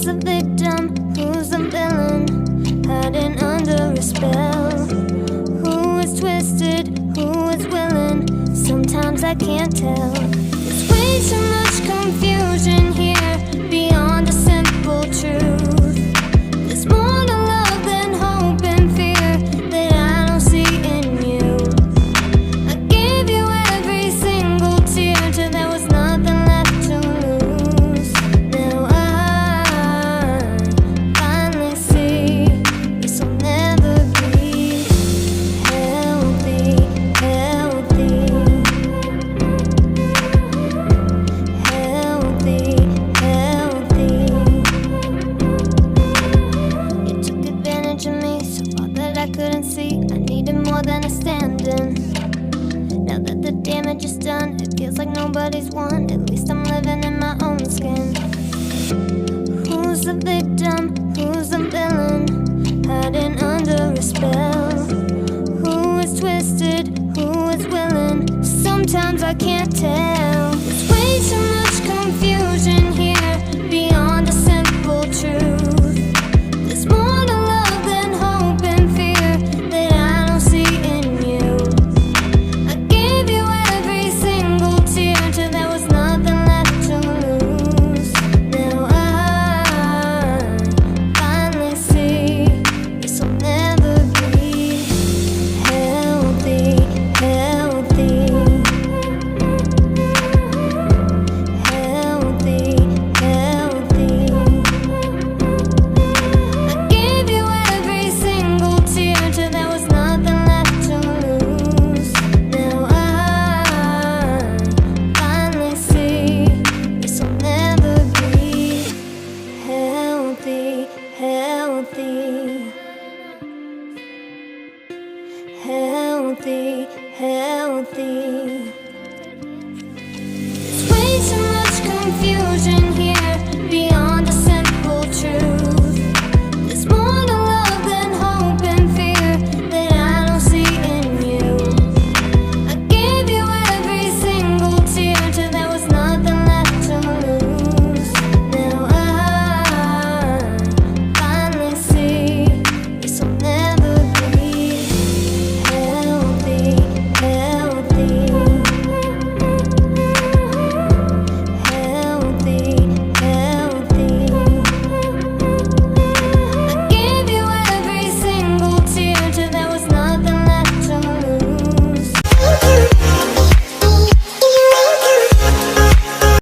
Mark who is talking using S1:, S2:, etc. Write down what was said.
S1: Who's the victim? Who's the villain? Hiding under a spell. Who is twisted? Who is willing? Sometimes I can't tell. There's way too much confusion here, beyond a simple truth. There's more to love than hope and fear that I don't see in you. I gave you every single tear till there was nothing left to lose. Now I finally see this will never be healthy, healthy, healthy, healthy. You took advantage of me, so all that I couldn't see. I needed more than a stand-in. Now that the damage is done, it feels like nobody's won. At least I'm living in my own skin. Who's the victim?